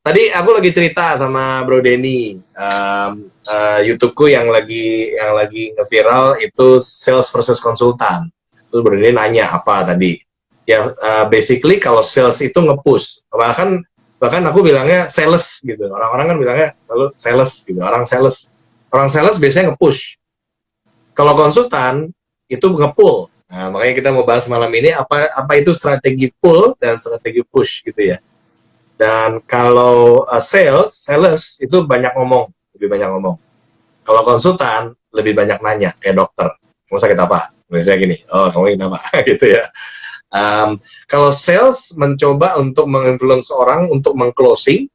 tadi aku lagi cerita sama Bro Denny, YouTubeku yang lagi nge-viral itu sales versus konsultan. Terus Bro Denny nanya apa tadi? Ya basically kalau sales itu nge-push, bahkan aku bilangnya sales gitu. Orang-orang kan bilangnya selalu sales gitu. Orang sales biasanya nge-push. Kalau konsultan itu nge-pull. Nah, makanya kita mau bahas malam ini apa itu strategi pull dan strategi push gitu ya. Dan kalau sales itu lebih banyak ngomong. Kalau konsultan lebih banyak nanya, kayak dokter. Mau sakit apa? Misalnya gini, oh kamu ingin apa? gitu ya. Kalau sales mencoba untuk menginfluence orang untuk mengclosing,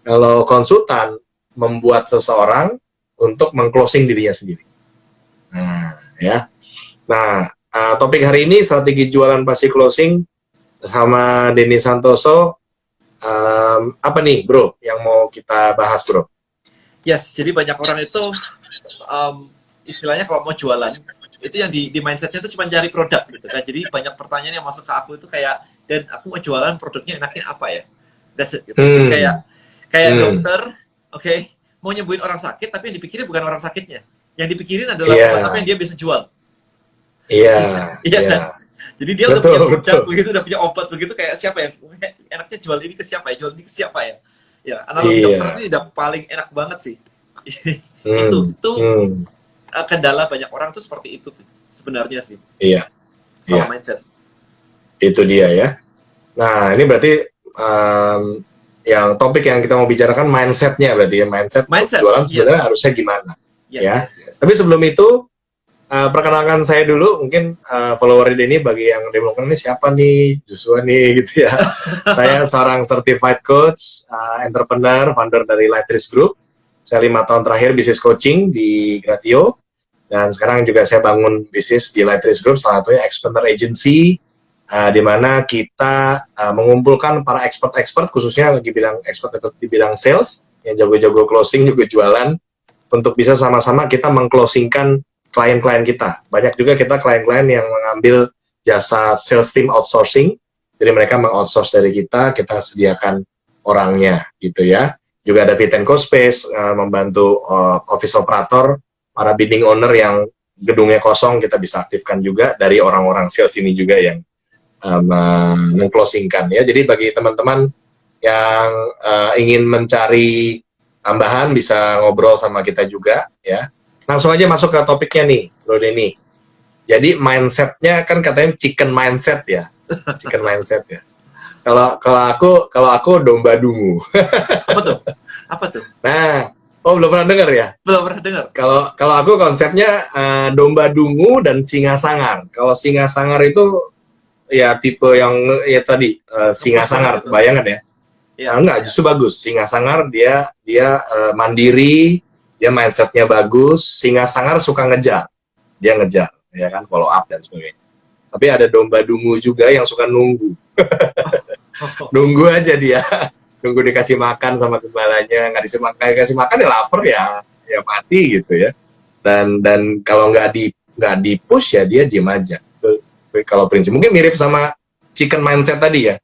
kalau konsultan membuat seseorang untuk mengclosing dirinya sendiri. Nah, ya. Nah, topik hari ini strategi jualan pasti closing sama Denny Santoso. Apa nih, Bro, yang mau kita bahas, Bro? Yes, jadi banyak orang itu istilahnya kalau mau jualan itu yang di mindsetnya itu cuma cari produk gitu kan. Jadi banyak pertanyaan yang masuk ke aku itu kayak, dan aku mau jualan produknya enaknya apa ya? That's it gitu. Jadi kayak dokter, oke, mau nyembuhin orang sakit tapi yang dipikirin bukan orang sakitnya. Yang dipikirin adalah obat apa yang dia bisa jual. Iya kan? Jadi dia udah punya produk begitu, udah punya obat begitu, kayak siapa ya? Enaknya jual ini ke siapa ya? Jual ini ke siapa ya? Ya, analogi dokter ini udah paling enak banget sih. itu kendala banyak orang tuh seperti itu sebenarnya sih. Iya. Salah mindset. Itu dia ya. Nah, ini berarti yang topik yang kita mau bicarakan mindsetnya berarti ya, mindset jualan sebenarnya harusnya gimana? Yes. Tapi sebelum itu perkenalkan saya dulu, mungkin follower ini bagi yang demongkan ini siapa nih, Joshua nih gitu ya. Saya seorang certified coach, entrepreneur, founder dari Lightris Group. Saya 5 tahun terakhir bisnis coaching di Gratio, dan sekarang juga saya bangun bisnis di Lightris Group, salah satunya Expander Agency, di mana kita mengumpulkan para expert khususnya lagi bilang expert di bidang sales, yang jago-jago closing juga jualan, untuk bisa sama-sama kita mengclosingkan klien-klien kita. Banyak juga kita klien-klien yang mengambil jasa sales team outsourcing, jadi mereka meng-outsource dari kita sediakan orangnya gitu ya. Juga ada Fit and Co Space, membantu office operator, para bidding owner yang gedungnya kosong, kita bisa aktifkan juga dari orang-orang sales ini juga yang meng-closingkan ya. Jadi bagi teman-teman yang ingin mencari tambahan, bisa ngobrol sama kita juga ya. Langsung aja masuk ke topiknya nih, Bro Denny. Jadi mindsetnya kan katanya chicken mindset ya, chicken mindset ya. Kalau aku domba dungu. Apa tuh? Nah, belum pernah dengar ya? Belum pernah dengar. Kalau aku konsepnya domba dungu dan singa sangar. Kalau singa sangar itu ya tipe yang ya tadi singa sangar, bayangan ya? Enggak, justru bagus. Singa sangar dia mandiri. Dia mindsetnya bagus, singa sangar suka ngejar, dia ngejar, ya kan, follow up dan sebagainya. Tapi ada domba dungu juga yang suka nunggu, nunggu aja dia, nunggu dikasih makan sama gembalanya, nggak dikasih makan ya lapar ya mati gitu ya. Dan kalau nggak di push ya dia diem aja. Kalau prinsip mungkin mirip sama chicken mindset tadi ya.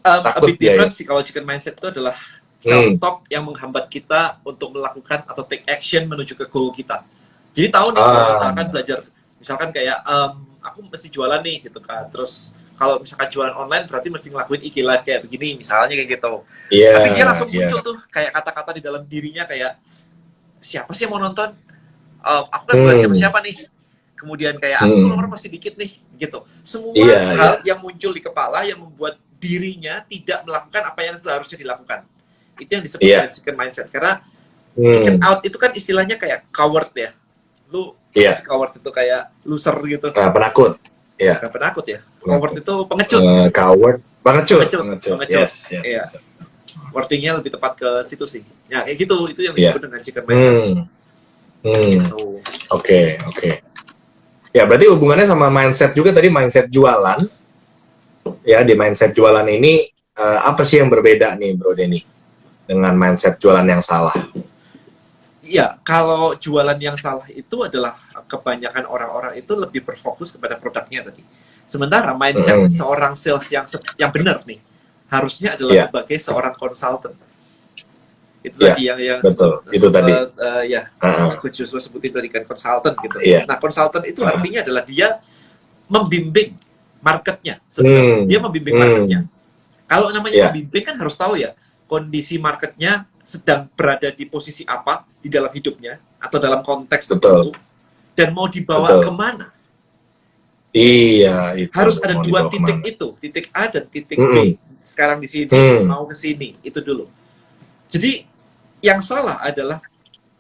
A big difference sih kalau chicken mindset itu adalah self-talk yang menghambat kita untuk melakukan atau take action menuju ke goal kita. Jadi tahu nih, misalkan belajar, misalkan kayak aku mesti jualan nih gitu kan. Terus kalau misalkan jualan online berarti mesti ngelakuin IG live kayak begini, misalnya kayak gitu. Tapi dia langsung muncul tuh kayak kata-kata di dalam dirinya kayak, siapa sih yang mau nonton? Aku kan bukan siapa-siapa nih. Kemudian kayak aku follower masih dikit nih gitu. Semua hal yang muncul di kepala yang membuat dirinya tidak melakukan apa yang seharusnya dilakukan. Itu yang disebut dengan chicken mindset. Karena chicken out itu kan istilahnya kayak coward ya. Lu coward itu kayak loser gitu. Penakut. Iya. Bukan penakut ya. Coward itu pengecut. Coward, pengecut. Yes. Iya. Wordingnya lebih tepat ke situ sih. Ya kayak gitu. Itu yang disebut dengan chicken mindset. Gitu. Oke. Ya berarti hubungannya sama mindset juga tadi, mindset jualan. Ya, di mindset jualan ini apa sih yang berbeda nih, Bro Denny, dengan mindset jualan yang salah? Iya, kalau jualan yang salah itu adalah kebanyakan orang-orang itu lebih berfokus kepada produknya tadi. Sementara mindset seorang sales yang benar nih, harusnya adalah sebagai seorang konsultan. Itu tadi yang betul. Itu tadi. Ya, Coach Joshua sebutin tadi kan konsultan gitu. Nah, konsultan itu artinya adalah dia membimbing marketnya. Dia membimbing marketnya. Kalau namanya membimbing kan harus tahu ya kondisi marketnya sedang berada di posisi apa di dalam hidupnya atau dalam konteks tertentu dan mau dibawa kemana. Iya, itu harus ada dua titik kemana. Itu titik A dan titik B. Sekarang di sini mau ke sini itu dulu. Jadi yang salah adalah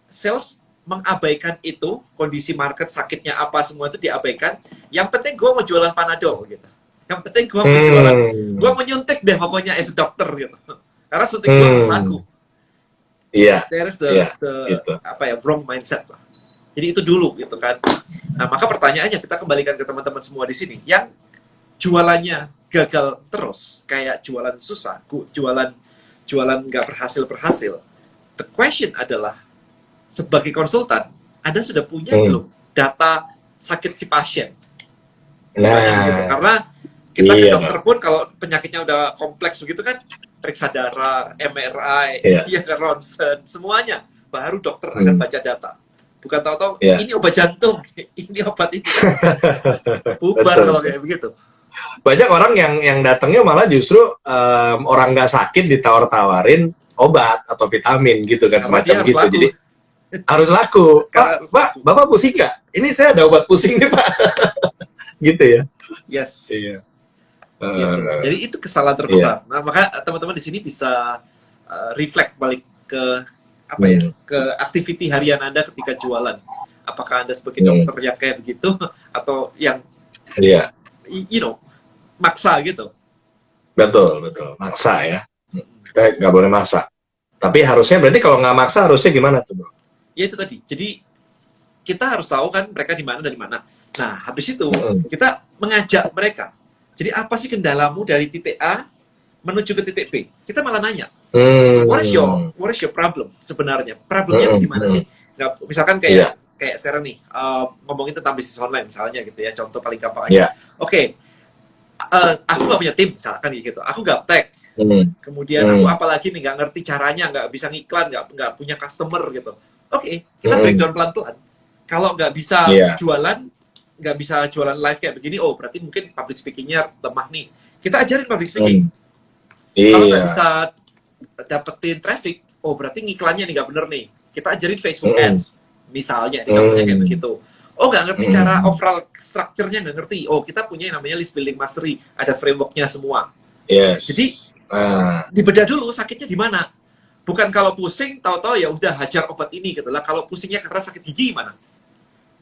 sales mengabaikan itu, kondisi market sakitnya apa semua itu diabaikan. Yang penting gue mau jualan Panadol gitu. Yang penting gue mau jualan, gue mau nyuntik deh pokoknya as a dokter gitu. Karena suntik gue harus laku. Iya. There's the wrong mindset lah. Jadi itu dulu gitu kan. Nah maka pertanyaannya kita kembalikan ke teman-teman semua di sini yang jualannya gagal terus, kayak jualan susah, jualan nggak berhasil. The question adalah, sebagai konsultan, Anda sudah punya belum data sakit si pasien? Gitu. Karena kita ke dokter pun kalau penyakitnya udah kompleks begitu kan, periksa darah, MRI, ronsen, semuanya, baru dokter akan baca data. Bukan tahu-tahu ini obat jantung, ini obat ini. Bubar kalau kayak begitu. Banyak orang yang datangnya malah justru orang nggak sakit ditawar-tawarin obat atau vitamin gitu kan, semacam gitu. Jadi harus laku. Pak, Bapak pusing nggak? Ini saya ada obat pusing nih Pak. Gitu ya. Yes. Iya. Jadi itu kesalahan terbesar. Nah maka teman-teman di sini bisa reflect balik ke ke activity harian Anda ketika jualan. Apakah Anda sebagai dokter yang kayak begitu atau yang maksa gitu? Betul, maksa ya. Kita nggak boleh maksa. Tapi harusnya berarti kalau nggak maksa harusnya gimana tuh, Bro? Ya itu tadi. Jadi kita harus tahu kan mereka di mana dan di mana. Nah habis itu kita mengajak mereka. Jadi apa sih kendalamu dari titik A menuju ke titik B? Kita malah nanya. So, what is your problem sebenarnya? Problemnya di mana sih? Nggak, misalkan kayak sekarang nih ngomongin tentang bisnis online misalnya gitu ya. Contoh paling gampang aja. Oke. Aku nggak punya tim misalkan gitu. Aku gaptek. Kemudian aku apalagi nih nggak ngerti caranya, nggak bisa ngiklan, nggak punya customer gitu. Oke, kita breakdown pelan-pelan. Kalau nggak bisa jualan, nggak bisa jualan live kayak begini, oh berarti mungkin public speaking-nya lemah nih. Kita ajarin public speaking. Kalau nggak bisa dapetin traffic, oh berarti ngiklannya nih nggak bener nih. Kita ajarin Facebook Ads, misalnya, ini contohnya kayak begitu. Oh nggak ngerti cara overall structure-nya, nggak ngerti. Oh kita punya yang namanya list building mastery, ada framework-nya semua. Jadi dibedah dulu sakitnya di mana. Bukan kalau pusing, tahu-tahu ya udah hajar obat ini gitu lah. Kalau pusingnya karena sakit gigi gimana?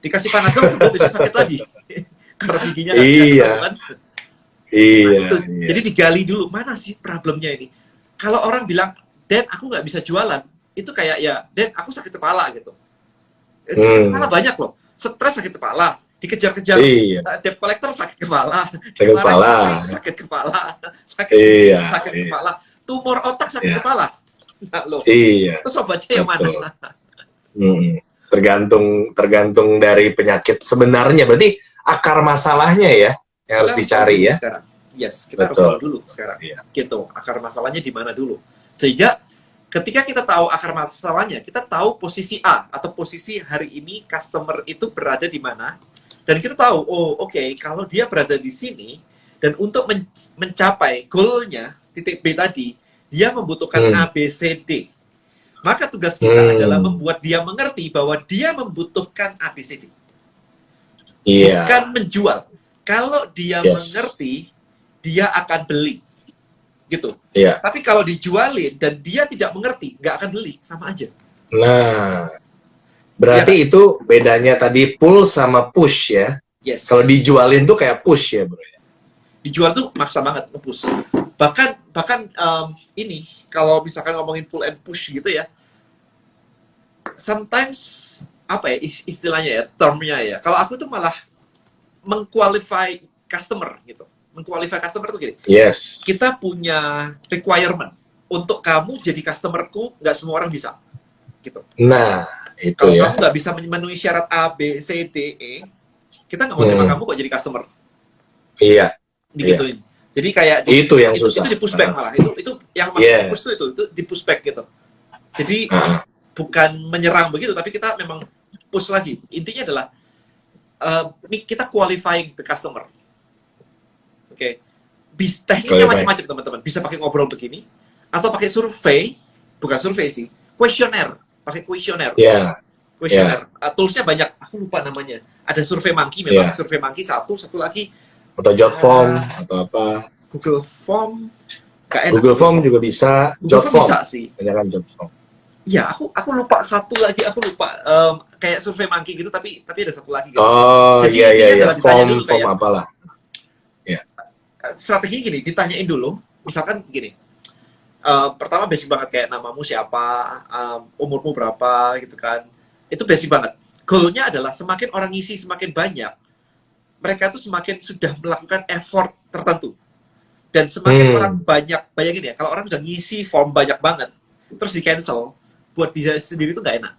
Dikasih Panadol sembuh bisa sakit lagi. Karena giginya nggak bisa kan? Jadi digali dulu mana sih problemnya ini. Kalau orang bilang, Dan aku nggak bisa jualan, itu kayak ya, Dan aku sakit kepala gitu. Sakit kepala banyak loh. Stres sakit kepala, dikejar-kejar debt collector sakit kepala, sakit kepala, tumor otak sakit kepala. Nah, loh. Terus obatnya yang mana? Tergantung dari penyakit sebenarnya. Berarti akar masalahnya ya yang harus dicari ya. Sekarang. Yes, kita harus tahu dulu sekarang. Gitu, akar masalahnya di mana dulu. Sehingga ketika kita tahu akar masalahnya, kita tahu posisi A atau posisi hari ini customer itu berada di mana, dan kita tahu, oh oke, kalau dia berada di sini dan untuk mencapai goalnya titik B tadi, dia membutuhkan A, B, C, D. Maka tugas kita adalah membuat dia mengerti bahwa dia membutuhkan A, B, C, D. Bukan menjual. Kalau dia mengerti, dia akan beli. Gitu. Tapi kalau dijualin dan dia tidak mengerti, nggak akan beli, sama aja. Nah, berarti itu bedanya tadi pull sama push ya. Kalau dijualin tuh kayak push ya, Bro. Dijual tuh maksa banget nge-push. Bahkan ini kalau misalkan ngomongin pull and push gitu ya, sometimes apa ya istilahnya ya, termnya ya. Kalau aku tuh malah mengqualify customer gitu. Mengqualify customer tuh gini. Kita punya requirement untuk kamu jadi customerku, nggak semua orang bisa. Gitu. Nah, itu kalau kamu nggak bisa memenuhi syarat A, B, C, D, E, kita nggak mau terima kamu kok jadi customer. Digituin. Jadi kayak itu yang susah. Itu di pushback malah. Itu yang maksudnya push itu di pushback gitu. Jadi bukan menyerang begitu, tapi kita memang push lagi. Intinya adalah kita qualifying the customer. Oke. Tekniknya macam-macam teman-teman. Bisa pakai ngobrol begini, atau pakai survei, bukan survei sih, kuesioner. Pakai kuesioner. Kuesioner. Toolsnya banyak, aku lupa namanya. Ada survei monkey memang, survei monkey satu lagi. Atau Jotform atau apa? Google Form. Google Form juga bisa. Jotform bisa sih. Banyakan Jotform. Ya, aku lupa satu lagi, aku lupa kayak survei monkey gitu, tapi ada satu lagi. Gitu. Oh iya. Form apalah. Strategi gini, ditanyain dulu, misalkan gini, pertama basic banget kayak namamu siapa, umurmu berapa, gitu kan, itu basic banget. Goalnya adalah semakin orang ngisi semakin banyak, mereka tuh semakin sudah melakukan effort tertentu, dan semakin orang banyak, bayangin ya, kalau orang udah ngisi form banyak banget, terus di cancel, buat dia sendiri tuh nggak enak.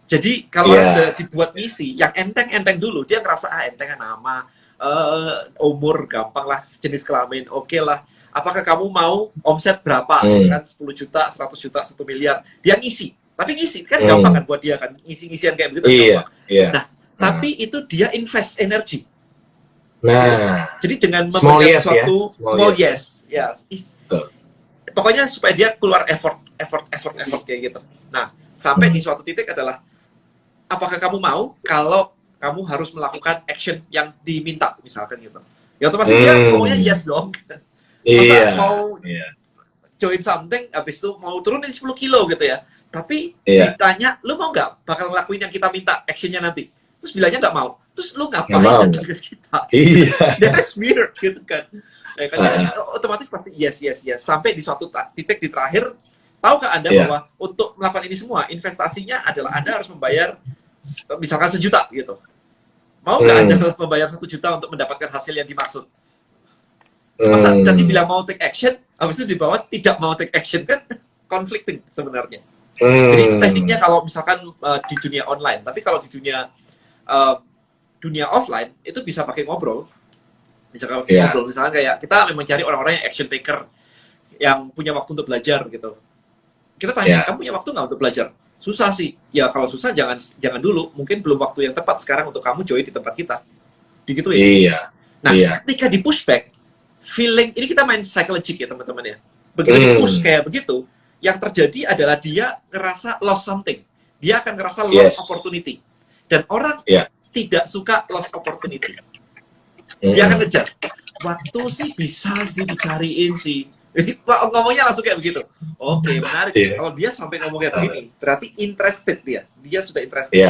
Jadi kalau sudah dibuat ngisi, yang enteng-enteng dulu, dia ngerasa enteng nama, umur gampang lah, jenis kelamin oke lah, apakah kamu mau omset berapa, kan 10 juta, 100 juta, 1 miliar, dia ngisi, tapi ngisi kan gampang kan buat dia kan, ngisi-ngisian kayak begitu nah, tapi itu dia invest energi. Jadi dengan memberikan sesuatu small yes. Pokoknya supaya dia keluar effort kayak gitu. Nah, sampai di suatu titik adalah apakah kamu mau kalau kamu harus melakukan action yang diminta, misalkan gitu. Ya otomatis dia ngomongnya yes dong. Masa mau join something, habis itu mau turunin 10 kilo gitu ya. Tapi ditanya, lu mau nggak bakal ngelakuin yang kita minta actionnya nanti? Terus bilangnya nggak mau. Terus lu ngapain datang ke kita? That's weird gitu kan. Ya, kan otomatis pasti yes. Sampai di suatu titik di terakhir, tahukah Anda bahwa untuk melakukan ini semua, investasinya adalah Anda harus membayar misalkan 1 juta gitu. Mau nggak Anda membayar 1 juta untuk mendapatkan hasil yang dimaksud? Masa nanti bilang mau take action, habis itu di bawah tidak mau take action, kan conflicting sebenarnya. Jadi itu tekniknya kalau misalkan di dunia online. Tapi kalau di dunia offline, itu bisa pakai ngobrol. Misalkan pakai ngobrol, misalkan kayak kita memang cari orang-orang yang action taker, yang punya waktu untuk belajar gitu. Kita tanya, kamu punya waktu nggak untuk belajar? Susah sih. Ya kalau susah jangan dulu. Mungkin belum waktu yang tepat sekarang untuk kamu join di tempat kita. Digituin. Nah, ketika di pushback, feeling ini kita main psychologic ya teman-teman ya. Begitu di push kayak begitu, yang terjadi adalah dia ngerasa lost something. Dia akan ngerasa lost opportunity. Dan orang tidak suka lost opportunity. Dia akan ngejar. Waktu sih bisa sih dicariin sih. Ngomongnya langsung kayak begitu. Oke, menarik. Kalau dia sampai ngomong kayak begini, berarti interested dia. Dia sudah interested.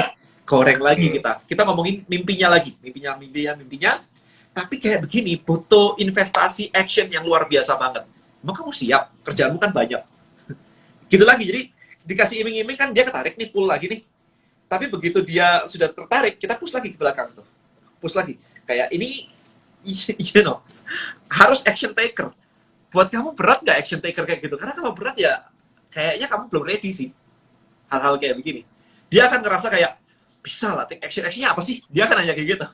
Goreng lagi kita. Kita ngomongin mimpinya lagi. Mimpinya. Tapi kayak begini, butuh investasi action yang luar biasa banget. Emang kamu siap? Kerjaanmu kan banyak. Gitu lagi. Jadi dikasih iming-iming kan dia ketarik nih, pull lagi nih. Tapi begitu dia sudah tertarik, kita push lagi ke belakang tuh. Push lagi. Kayak ini, harus action taker. Buat kamu berat nggak action taker kayak gitu? Karena kalau berat ya kayaknya kamu belum ready sih. Hal-hal kayak begini. Dia akan ngerasa kayak, bisa lah, take action-actionnya apa sih? Dia akan nanya kayak gitu.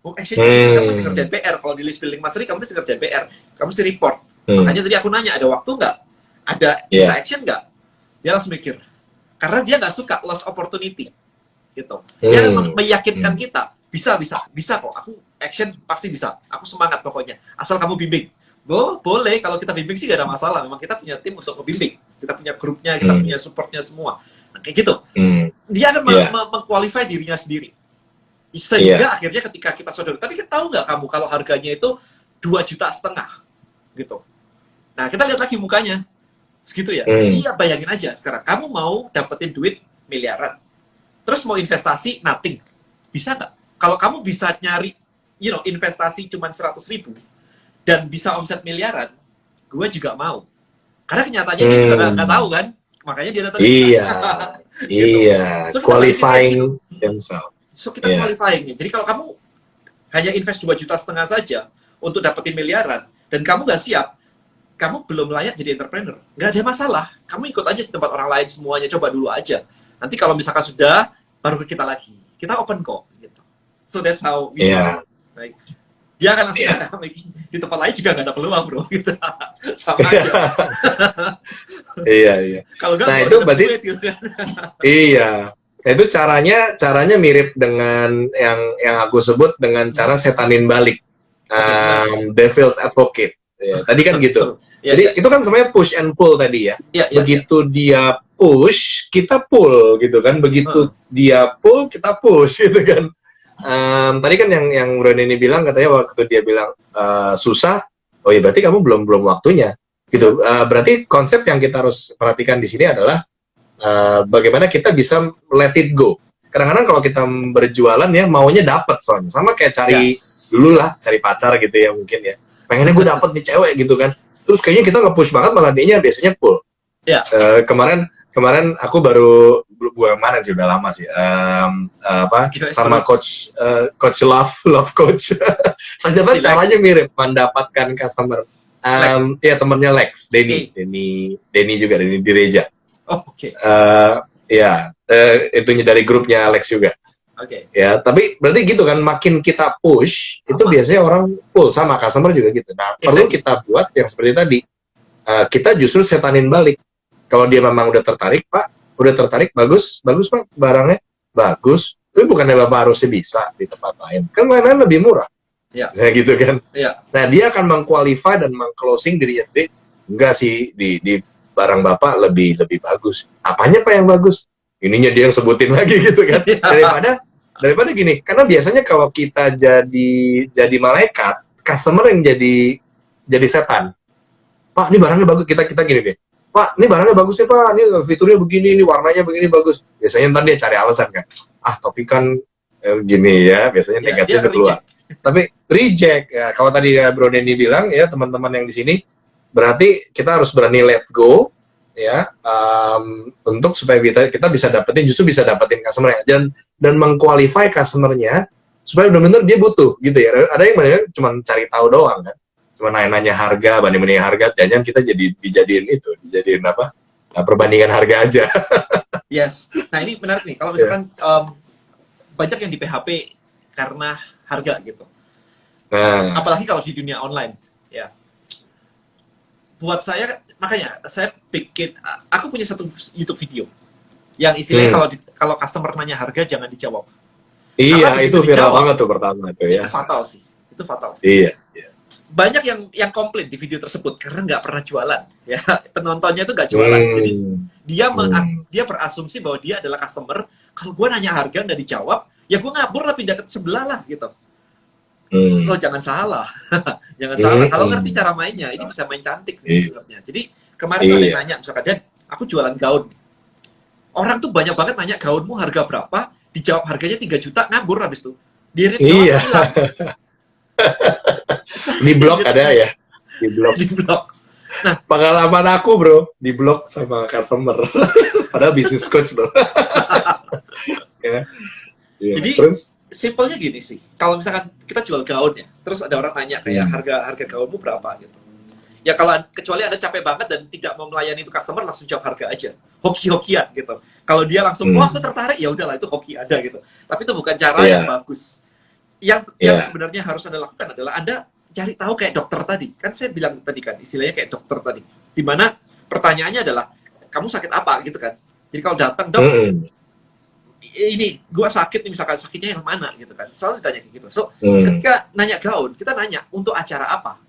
Oh, actionnya kamu mesti ngerjain PR. Kalau di list building mastery, kamu mesti ngerjain PR. Kamu mesti report. Makanya tadi aku nanya, ada waktu nggak? Ada bisa action nggak? Dia langsung mikir. Karena dia nggak suka lost opportunity. Gitu. Dia akan meyakinkan kita, bisa kok. Aku action pasti bisa. Aku semangat pokoknya. Asal kamu bimbing. Boleh, kalau kita bimbing sih gak ada masalah. Memang kita punya tim untuk membimbing. Kita punya grupnya, kita punya supportnya semua. Nah, kayak gitu. Dia akan mengqualify dirinya sendiri. Sehingga akhirnya ketika kita saudara, tapi kita tahu nggak kamu kalau harganya itu 2,5 juta gitu. Nah, kita lihat lagi mukanya. Segitu ya. Iya, bayangin aja sekarang. Kamu mau dapetin duit miliaran. Terus mau investasi nothing. Bisa nggak? Kalau kamu bisa nyari, investasi cuma 100.000 dan bisa omset miliaran, gue juga mau. Karena kenyataannya dia juga nggak tahu kan, makanya dia datang. Gitu. So, qualifying themselves. So kita qualifying. Jadi kalau kamu hanya invest 2,5 juta saja untuk dapetin miliaran dan kamu nggak siap, kamu belum layak jadi entrepreneur. Nggak ada masalah. Kamu ikut aja di tempat orang lain semuanya, coba dulu aja. Nanti kalau misalkan sudah, baru ke kita lagi. Kita open kok. Gitu. So that's how we do. Right? Dia akan langsung di tempat lain juga nggak ada peluang bro, gitu. Sama aja. Iya. Kalau nggak, Nah itu berarti gitu kan. iya. Nah, itu caranya mirip dengan yang aku sebut dengan cara setanin balik, devil's advocate. Ya, tadi kan gitu. Ya, Jadi ya. itu kan sebenarnya push and pull tadi ya. Begitu dia push, kita pull gitu kan. Begitu dia pull, kita push gitu kan. Tadi kan yang Bro Denny bilang, katanya waktu dia bilang susah, oh ya berarti kamu belum waktunya gitu. Berarti konsep yang kita harus perhatikan di sini adalah bagaimana kita bisa let it go. Kadang-kadang kalau kita berjualan ya maunya dapat, soalnya sama kayak cari dulu lah, cari pacar gitu ya mungkin ya. Pengennya gue dapet nih cewek gitu kan. Terus kayaknya kita nge-push banget, malah dianya biasanya pull. Kemarin aku baru kemarin sih, udah lama sih, sama coach love coach. Ternyata caranya mirip mendapatkan customer. Ya temennya Lex, Denny juga, Denny Direja. Itunya dari grupnya Lex juga. Ya, tapi berarti gitu kan, makin kita push, itu biasanya orang pull, sama customer juga gitu. Nah, perlu kita buat yang seperti tadi. Kita justru setanin balik. Kalau dia memang udah tertarik, Pak, bagus Pak, barangnya bagus. Tapi bukannya Bapak harusnya bisa di tempat lain. Kan lain-lain lebih murah. Misalnya gitu kan. Nah, dia akan meng-qualify dan meng-closing diri sendiri. Enggak sih, di barang Bapak lebih bagus. Apanya Pak yang bagus? Ininya dia yang sebutin lagi gitu kan. Daripada gini, karena biasanya kalau kita jadi malaikat, customer yang jadi setan. Pak, ini barangnya bagus, kita gini deh. Pak, ini barangnya bagus nih Pak, ini fiturnya begini, ini warnanya begini bagus. Biasanya ntar dia cari alasan kan. Tapi kan gini ya, biasanya negatif keluar. Tapi reject. Ya, kalau tadi Bro Denny bilang ya, teman-teman yang di sini, berarti kita harus berani let go ya, untuk supaya kita bisa dapetin customer-nya dan mengqualify customer-nya supaya benar-benar dia butuh gitu ya. Ada yang benar cuma cari tahu doang kan. Cuma nanya harga, banding harga, jangan kita dijadiin apa? Perbandingan harga aja. Yes. Nah, ini menarik nih. Kalau misalkan banyak yang di PHP karena harga gitu. Apalagi kalau di dunia online, ya. Buat saya, makanya saya bikin, aku punya satu YouTube video yang istilahnya kalau customer nanya harga jangan dijawab. Iya, itu viral banget tuh pertama tuh ya. Itu fatal sih. Iya. Banyak yang komplain di video tersebut karena nggak pernah jualan, ya. Penontonnya itu nggak jualan. Jadi dia berasumsi bahwa dia adalah customer. Kalau gue nanya harga nggak dijawab, ya gue ngabur lah, pindah ke sebelah lah gitu. Lo jangan salah. Salah. Kalau ngerti cara mainnya, ini bisa main cantik sebenarnya. Jadi kemarin ada yang nanya, misalkan, Dan, aku jualan gaun. Orang tuh banyak banget nanya, gaunmu harga berapa? Dijawab harganya 3 juta, ngabur habis tuh. Di-read hilang. Di blog ada ya? Di blog. Nah, pengalaman aku bro, di blog sama customer. Padahal bisnis coach loh. Jadi, terus simpelnya gini sih. Kalau misalkan kita jual gaun ya, terus ada orang nanya kayak harga gaunmu berapa gitu. Ya kalau kecuali Anda capek banget dan tidak mau melayani itu customer, langsung jawab harga aja. Hoki-hokian gitu. Kalau dia langsung, wah aku tertarik, ya udahlah itu hoki ada gitu. Tapi itu bukan cara yang bagus. Yang sebenarnya harus Anda lakukan adalah Anda cari tahu kayak dokter tadi. Kan saya bilang tadi kan, istilahnya kayak dokter tadi. Dimana pertanyaannya adalah, kamu sakit apa gitu kan. Jadi kalau datang, dok, ini gua sakit nih, misalkan sakitnya yang mana gitu kan. Selalu ditanya kayak gitu. So, ketika nanya gaun, kita nanya untuk acara apa?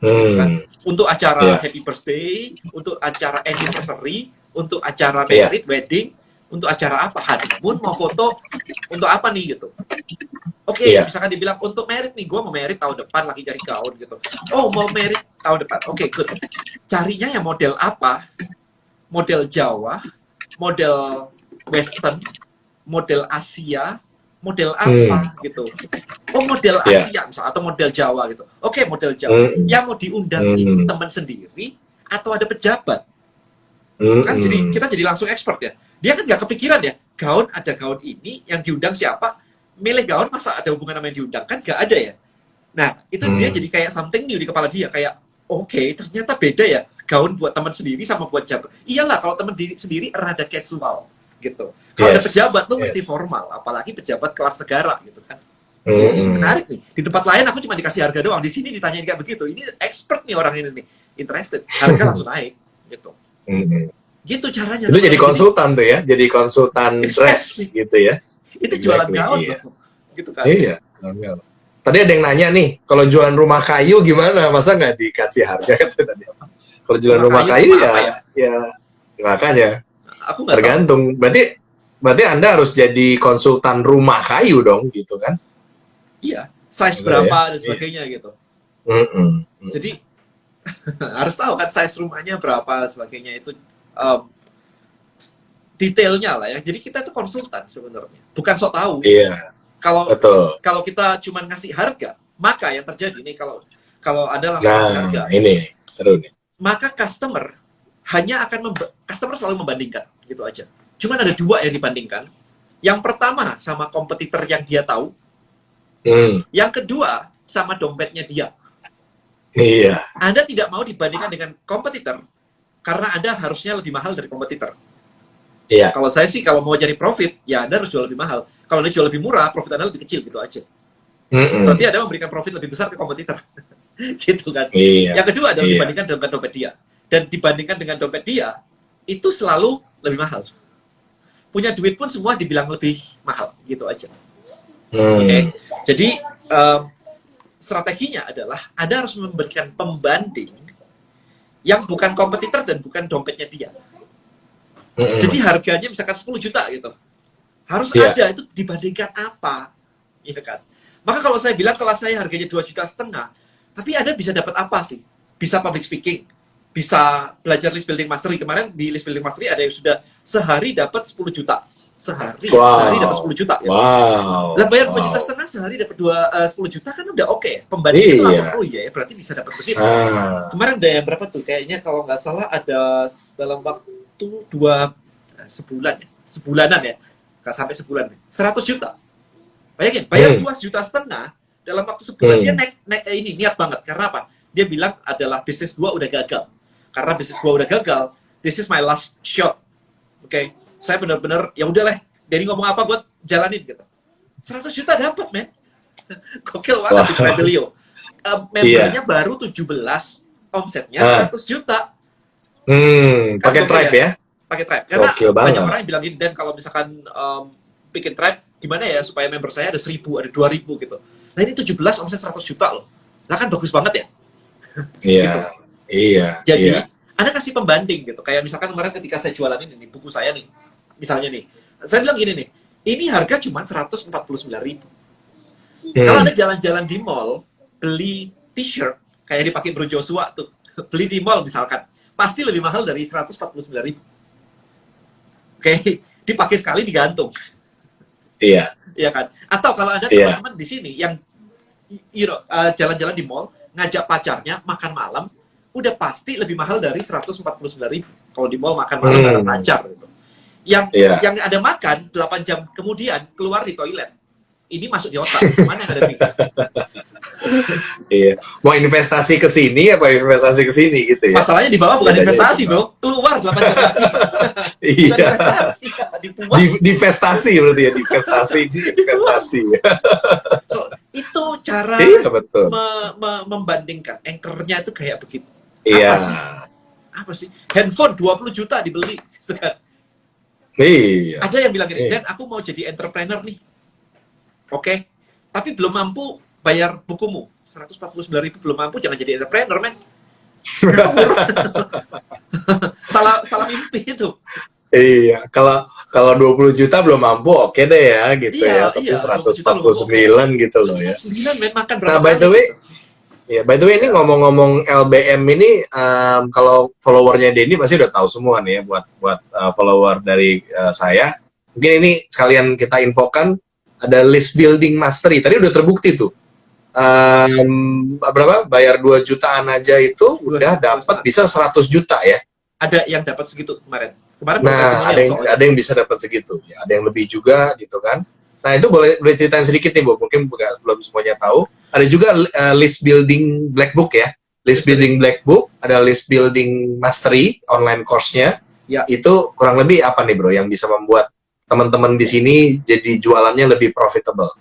Kan? Untuk acara happy birthday, untuk acara anniversary, untuk acara married, wedding, untuk acara apa? Honeymoon, mau foto, untuk apa nih gitu. Oke, misalkan dibilang untuk merit nih, gue mau merit tahun depan, lagi cari gaun gitu. Oh, mau merit tahun depan. Oke, good. Carinya yang model apa? Model Jawa, model Western, model Asia, model apa gitu. Oh, model Asia misalnya, atau model Jawa gitu. Oke, model Jawa. Yang mau diundang itu teman sendiri atau ada pejabat? Kan kita jadi langsung expert ya. Dia kan nggak kepikiran ya, ada gaun ini yang diundang siapa? Milih gaun masa ada hubungan sama yang diundang? Kan nggak ada ya. Nah, itu dia jadi kayak something new di kepala dia, kayak oke, ternyata beda ya gaun buat teman sendiri sama buat pejabat. Iyalah, kalau teman sendiri rada casual gitu. Kalau ada pejabat tuh mesti formal, apalagi pejabat kelas negara gitu kan. Menarik nih. Di tempat lain aku cuma dikasih harga doang. Di sini ditanyain kayak begitu. Ini expert nih orang ini nih. Interested. Harga langsung naik. Gitu. Gitu caranya. Itu jadi konsultan tuh ya. Jadi konsultan dress gitu ya. Itu jualan gaun tuh. Gitu kan. Iya. Tadi ada yang nanya nih, kalau jualan rumah kayu gimana? Masa nggak dikasih harga? Kalau jualan rumah kayu ya makanya. Aku nggak tergantung. Berarti Anda harus jadi konsultan rumah kayu dong, gitu kan? Iya, size berapa dan sebagainya gitu. Jadi harus tahu kan size rumahnya berapa sebagainya itu detailnya lah ya. Jadi kita tuh konsultan sebenarnya, bukan sok tahu. Iya. Kalau kita cuma ngasih harga, maka yang terjadi nih kalau ada langsung ngasih harga. Ini seru nih. Maka customer selalu membandingkan, gitu aja. Cuman ada dua yang dibandingkan. Yang pertama sama kompetitor yang dia tahu. Yang kedua sama dompetnya dia. Iya. Anda tidak mau dibandingkan dengan kompetitor karena Anda harusnya lebih mahal dari kompetitor. Iya. Kalau saya sih kalau mau cari profit, ya Anda harus jual lebih mahal. Kalau Anda jual lebih murah, profit Anda lebih kecil, gitu aja. Berarti Anda memberikan profit lebih besar ke kompetitor. Gitu kan. Iya. Yang kedua adalah dibandingkan dengan dompet dia. Dan dibandingkan dengan dompet dia, itu selalu lebih mahal. Punya duit pun semua dibilang lebih mahal, gitu aja. Oke. Jadi strateginya adalah Anda harus memberikan pembanding yang bukan kompetitor dan bukan dompetnya dia. Jadi harganya misalkan 10 juta gitu. Harus ada itu dibandingkan apa? Iya kan? Maka kalau saya bilang kelas saya harganya 2,5 juta, tapi Anda bisa dapat apa sih? Bisa public speaking, bisa belajar list building mastery. Kemarin di list building mastery ada yang sudah sehari dapat 10 juta. Sehari dapat 10 juta. Ya. Lah bayar 2,5 juta sehari dapat 10 juta kan udah oke. Pembanding itu langsung ya, berarti bisa dapat begitu. Kemarin ada yang berapa tuh? Kayaknya kalau nggak salah ada dalam waktu sebulanan ya. Nggak sampai sebulan. 100 juta. Bayangin, bayar 2,5 juta dalam waktu sebulan dia naik ini niat banget. Karena apa? Dia bilang adalah bisnis gua udah gagal. Karena bisnis gua udah gagal, this is my last shot. Oke. Saya benar-benar ya udahlah, dari ngomong apa buat jalanin gitu. 100 juta dapat, men. Gokil banget di Rebelio. Membernya baru 17, omsetnya 100 juta. Pakai Tribe ya? Pakai Tribe. Karena banyak orang yang bilang gini, dan kalau misalkan bikin Tribe, gimana ya supaya member saya ada 1.000, ada 2.000 gitu. Nah ini 17 omset 100 juta loh. Nah kan bagus banget ya. Iya. Gitu. Iya. Jadi Anda kasih pembanding gitu. Kayak misalkan kemarin ketika saya jualan ini buku saya nih. Misalnya nih, saya bilang gini nih, ini harga cuma 149.000. Kalau Anda jalan-jalan di mall, beli t-shirt, kayak dipakai Bro Joshua tuh, beli di mall misalkan, pasti lebih mahal dari 149.000. Oke, dipakai sekali digantung. Iya. Iya kan? Atau kalau Anda teman-teman di sini yang jalan-jalan di mall, ngajak pacarnya makan malam, udah pasti lebih mahal dari 149.000. Kalau di mall makan malam bareng pacar gitu. Yang ada makan 8 jam kemudian keluar di toilet. Ini masuk di otak. Mana yang ada di? Iya. Mau investasi ke sini apa investasi ke sini gitu ya? Masalahnya di bawah bukan investasi, Bro. Keluar 8 jam lagi. Iya. Divestasi berarti ya, divestasi. So, itu cara membandingkan. Anchor-nya itu kayak begitu. Iya. Apa sih? Handphone 20 juta dibeli gitu kan. Iya. Ada yang bilang gini, Dan aku mau jadi entrepreneur nih. Oke. Tapi belum mampu bayar bukumu. 149.000 belum mampu, jangan jadi entrepreneur, men. salah mimpi itu. Iya, kalau 20 juta belum mampu, oke deh ya gitu ya. Tapi 149 gitu loh ya. 149 men, makan berapa by the way, by the way ini ngomong-ngomong LBM ini, kalau followernya Denny pasti udah tahu semua nih ya, buat follower dari saya. Mungkin ini sekalian kita infokan, ada list building mastery. Tadi udah terbukti tuh. Berapa? Bayar 2 jutaan aja itu udah dapat bisa 100 juta ya. Ada yang dapat segitu kemarin. Nah, ada yang bisa dapat segitu. Ya, ada yang lebih juga gitu kan. Nah, itu boleh ceritain sedikit nih, Bu. Mungkin belum semuanya tahu. Ada juga list building black book ya. List building black book, ada list building mastery online course-nya. Ya. Itu kurang lebih apa nih, Bro, yang bisa membuat teman-teman di sini jadi jualannya lebih profitable?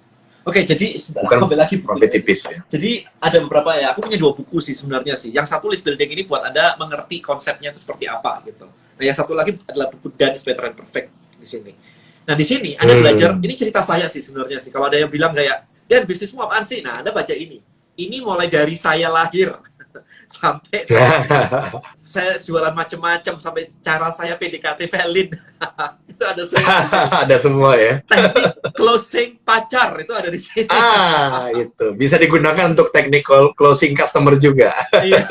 Oke, jadi bukan aku ambil lagi buku. profit tipis ya. Jadi ada beberapa ya, aku punya 2 buku sih sebenarnya sih. Yang satu list building ini buat Anda mengerti konsepnya itu seperti apa gitu. Nah, yang satu lagi adalah buku Done is Better than Perfect di sini. Nah, di sini Anda belajar, ini cerita saya sih sebenarnya sih. Kalau ada yang bilang kayak, "Dan bisnismu apaan sih?" Nah, Anda baca ini. Ini mulai dari saya lahir sampai saya jualan macam-macam sampai cara saya PDKT valid. Itu ada semua. Ada semua ya. Teknik closing pacar itu ada di sini. Itu bisa digunakan untuk teknik closing customer juga. Iya.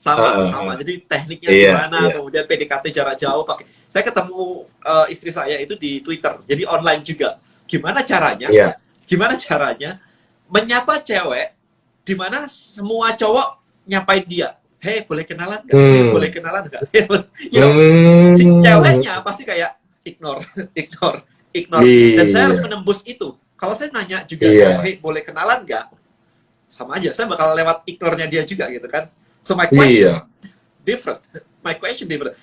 sama. Jadi tekniknya gimana, kemudian PDKT jarak jauh pakai. Saya ketemu istri saya itu di Twitter. Jadi online juga. Gimana caranya? Gimana caranya menyapa cewek di mana semua cowok nyapain dia? Hey, boleh kenalan nggak? Boleh kenalan nggak? Si ceweknya pasti kayak ignore. Dan saya harus menembus itu. Kalau saya nanya juga, hey, boleh kenalan nggak? Sama aja, saya bakal lewat ignore-nya dia juga gitu kan. So my question different. My question different.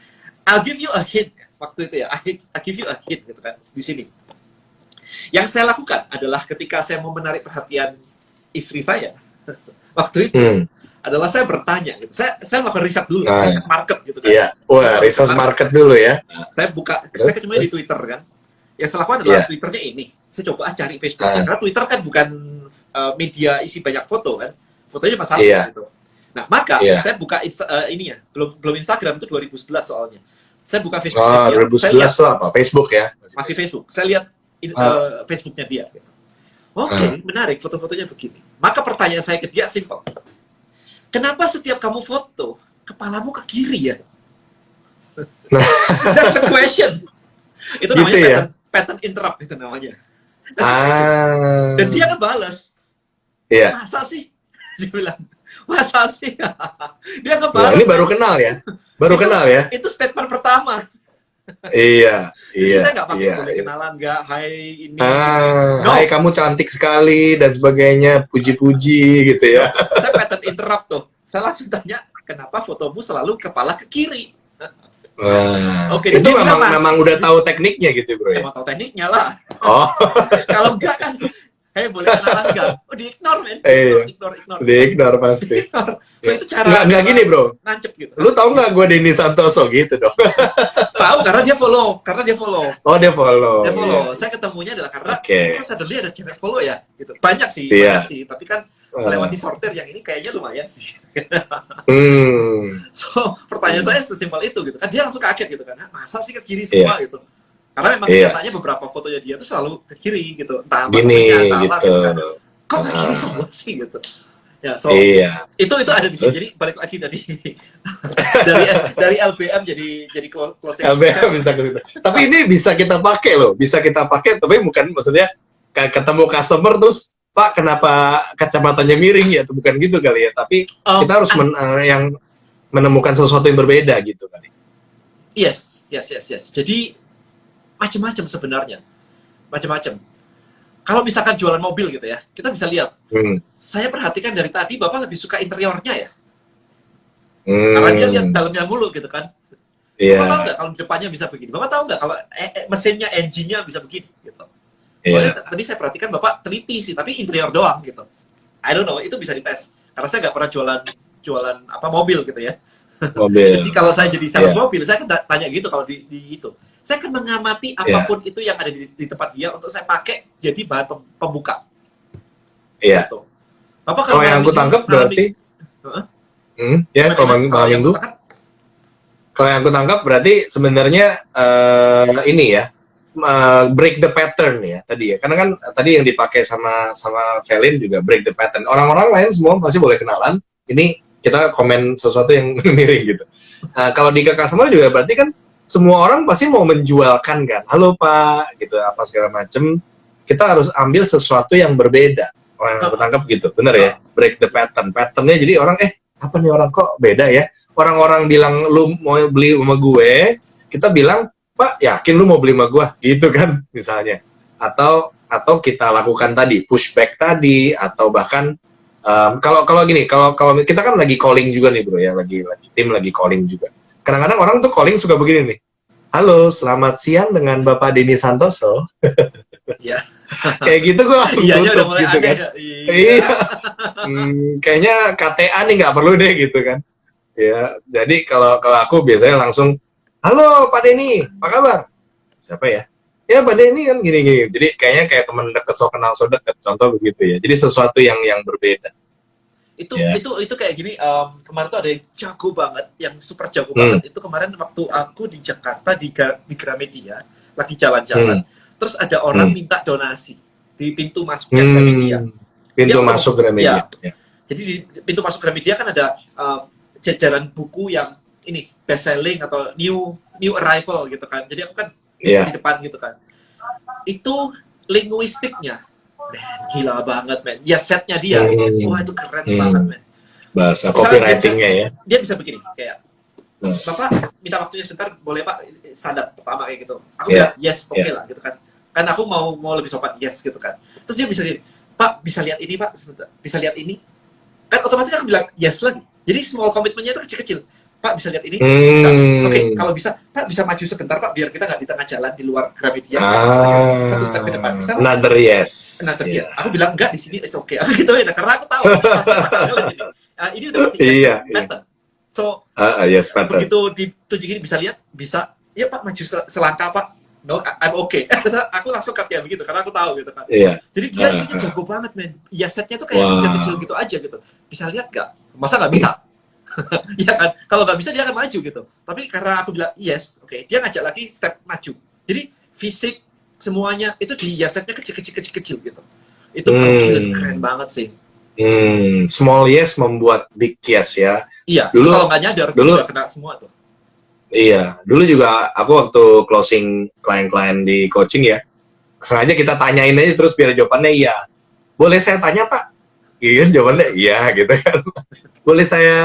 I'll give you a hint. Waktu itu ya, I give you a hint gitu kan, di sini. Yang saya lakukan adalah ketika saya mau menarik perhatian istri saya, waktu itu, adalah saya bertanya gitu. Saya melakukan riset dulu, riset market gitu kan. Iya. Wah, riset market dulu ya. Saya ketemunya di Twitter kan. Yang saya lakukan adalah Twitternya ini. Saya coba cari Facebooknya. Karena Twitter kan bukan media isi banyak foto kan. Fotonya cuma satu gitu. Nah, maka saya buka ini ya. Belum Instagram, itu 2011 soalnya. Saya buka Facebooknya dia. 2011 itu apa? Facebook ya? Masih Facebook. Saya lihat Facebooknya dia. Gitu. Oke, menarik. Foto-fotonya begini. Maka pertanyaan saya ke dia simpel. Kenapa setiap kamu foto, kepalamu ke kiri ya? That's the question. Itu namanya gitu pattern interrupt, itu namanya. Dan dia ngebalas. Masa sih? Dia bilang, masa sih? Dia ngebalas. Ini baru kenal ya? Kenal ya? Itu statement pertama. Iya. Saya nggak pakai boleh kenalan nggak, hai ini. Hai kamu cantik sekali dan sebagainya, puji-puji gitu ya. Saya pattern interrupt tuh. Saya langsung tanya, kenapa fotomu selalu kepala ke kiri? Oke, itu memang udah tahu tekniknya gitu bro ya? Emang tahu tekniknya lah. Kalau enggak kan, hey boleh kenalan nggak? Oh di-ignore men. Ignore. Di-ignore pasti. So itu cara nggak gini bro. Nancep gitu. Lu tahu nggak gue Denny Santoso gitu dong? Tahu karena dia follow. Oh dia follow. Saya ketemunya adalah karena suddenly ada cewek follow ya. Gitu. Banyak sih. Tapi kan melewati sortir yang ini kayaknya lumayan sih. So pertanyaan saya sesimpel itu gitu kan. Dia langsung kaget gitu kan. Masa sih ke kiri semua gitu. Karena memang kenyataannya beberapa fotonya dia tuh selalu ke kiri gitu. Entah gini entah gitu. Kan. Kok ke kiri semua sih gitu. Ya, so itu ada di sini. Jadi balik lagi dari LBM jadi closing. LBM bisa ke situ. Tapi ini bisa kita pakai loh, tapi bukan maksudnya ketemu customer terus Pak kenapa kacamatanya miring ya, itu bukan gitu kali ya. Tapi kita harus yang menemukan sesuatu yang berbeda gitu kali. Yes. Jadi macam-macam sebenarnya, macam-macam. Kalau misalkan jualan mobil gitu ya, kita bisa lihat. Saya perhatikan dari tadi, Bapak lebih suka interiornya ya. Karena dia lihat dalamnya mulu gitu kan. Bapak tahu nggak kalau depannya bisa begini? Bapak tahu nggak kalau mesinnya, engine-nya bisa begini? Gitu. Soalnya tadi saya perhatikan Bapak teliti sih, tapi interior doang gitu. I don't know, itu bisa dites. Karena saya nggak pernah jualan mobil gitu ya. Jadi kalau saya jadi sales mobil, saya kan tanya gitu kalau di itu. Saya akan mengamati apapun itu yang ada di tempat dia untuk saya pakai jadi bahan pembuka. Iya. Gitu. Kalau yang aku tangkap berarti, kalau yang aku tangkap berarti sebenarnya ini ya, break the pattern ya tadi ya. Karena kan tadi yang dipakai sama Velin juga break the pattern. Orang-orang lain semua pasti boleh kenalan. Ini kita komen sesuatu yang miring gitu. Kalau di customer juga berarti kan semua orang pasti mau menjualkan kan, halo Pak, gitu apa segala macem. Kita harus ambil sesuatu yang berbeda. Orang yang aku tangkap gitu, bener ya? Break the pattern. Patternnya jadi orang apa nih orang kok beda ya? Orang-orang bilang lu mau beli sama gue, kita bilang Pak yakin lu mau beli sama gue, gitu kan misalnya. Atau kita lakukan tadi pushback tadi, atau bahkan kalau gini, kalau kita kan lagi calling juga nih bro ya, lagi tim lagi calling juga. Kadang-kadang orang tuh calling suka begini nih. Halo, selamat siang dengan Bapak Denny Santoso. Iya. Kayak gitu gue langsung Iya, udah tutup mulai gitu aneh kan. ya. Iya. Kayaknya KTA nih nggak perlu deh gitu kan. Ya, jadi kalau kalau aku biasanya langsung, halo Pak Denny, apa kabar? Siapa ya? Ya Pak Denny kan gini-gini. Jadi kayaknya kayak teman deket, so kenal so deket. Contoh begitu ya. Jadi sesuatu yang berbeda. Ya. Itu kayak gini, kemarin tuh ada yang jago banget, yang super jago banget. Itu kemarin waktu aku di Jakarta di Gramedia lagi jalan-jalan, terus ada orang minta donasi di pintu masuknya Gramedia. Pintu masuk Gramedia. Ya. Jadi di pintu masuk Gramedia kan ada jajaran buku yang ini best selling atau new arrival gitu kan. Jadi aku kan di depan gitu kan. Itu linguistiknya, man, gila banget, man. Ya setnya dia, wah itu keren banget, man. Bahasa copywritingnya ya. Dia bisa begini, kayak, Bapak minta waktunya sebentar, boleh Pak? Standar pertama kayak gitu. Aku bilang yes, oke lah gitu kan. Kan aku mau lebih sopan, yes gitu kan. Terus dia bisa gini, Pak bisa lihat ini Pak, sebentar. Bisa lihat ini. Kan otomatis aku bilang yes lagi. Jadi small komitmennya itu kecil-kecil. Pak bisa lihat ini? Bisa. Oke, kalau bisa, Pak bisa maju sebentar Pak, biar kita nggak di tengah jalan di luar Gramedia. Satu step ke depan. Bisa, another yes. Another yes. Aku bilang enggak di sini, it's okay. Gitu ya, karena aku tahu. Ini udah pattern. So, yes, pattern. Begitu ditunjukin bisa lihat, bisa. Ya Pak, maju selangkah Pak. No, I'm okay. Aku langsung cut ya begitu, karena aku tahu gitu kan. Jadi dia ini jago banget, men. Ya setnya tuh kayak kecil-kecil gitu aja gitu. Bisa lihat nggak? Masa nggak bisa? Ya kan, kalau nggak bisa dia akan maju gitu. Tapi karena aku bilang yes, oke, dia ngajak lagi step maju. Jadi fisik semuanya itu di setnya kecil gitu. Itu keren banget sih. Small yes membuat big yes ya. Iya. Dulu kalau nggak nyadar dulu udah kena semua tuh. Iya. Dulu juga aku waktu closing klien-klien di coaching ya, sengaja kita tanyain aja terus biar jawabannya iya. Boleh saya tanya Pak? Iya, jawabannya iya gitu kan. Boleh saya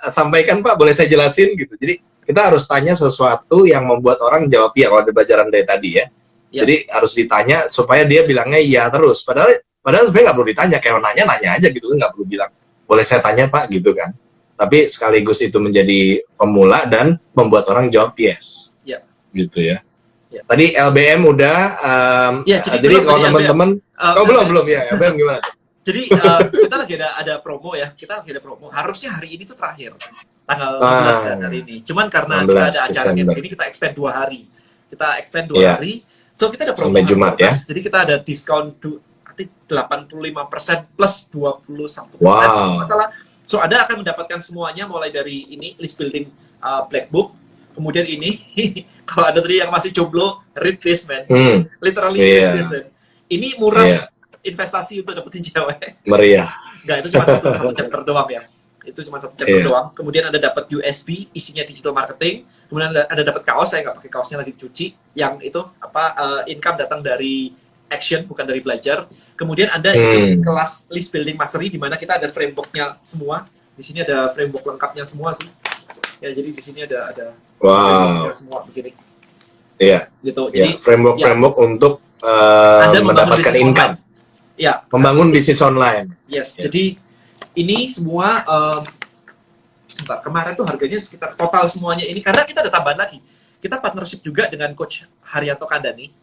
sampaikan Pak, boleh saya jelasin gitu. Jadi kita harus tanya sesuatu yang membuat orang jawab iya kalau ada pelajaran dari tadi ya. Jadi harus ditanya supaya dia bilangnya iya terus. Padahal sebenarnya nggak perlu ditanya, kayak nanya aja gitu, nggak perlu bilang boleh saya tanya Pak gitu kan. Tapi sekaligus itu menjadi pemula dan membuat orang jawab yes. Gitu ya. Tadi LBM udah. Jadi kalau teman-teman, belum ya LBM gimana? Jadi kita lagi ada promo ya, harusnya hari ini tuh terakhir, tanggal 16 kan hari ini. Cuman karena kita ada acara kayak begini, kita extend 2 hari. Hari, so kita ada promo sampai Jumat ya. Jadi kita ada diskon 85% plus 21%. Masalah. So Anda akan mendapatkan semuanya mulai dari ini list building black book, kemudian ini kalau ada tadi yang masih jomblo, read this man, literally read this man. Ini murah. Investasi untuk dapetin cewek. Meriah. Enggak, itu cuma satu chapter doang ya. Itu cuma satu chapter doang. Kemudian ada dapat USB, isinya digital marketing. Kemudian ada dapat kaos, saya nggak pakai kaosnya lagi cuci. Yang itu income datang dari action, bukan dari belajar. Kemudian ada kelas list building mastery di mana kita ada frameworknya semua. Di sini ada framework lengkapnya semua sih. Ya, jadi di sini ada semua begini. Iya. Gitu. Jadi framework untuk mendapatkan income. Ya, membangun bisnis online. Yes, jadi ini semua kemarin tuh harganya sekitar total semuanya ini, karena kita ada tambahan lagi. Kita partnership juga dengan Coach Haryanto Kandani.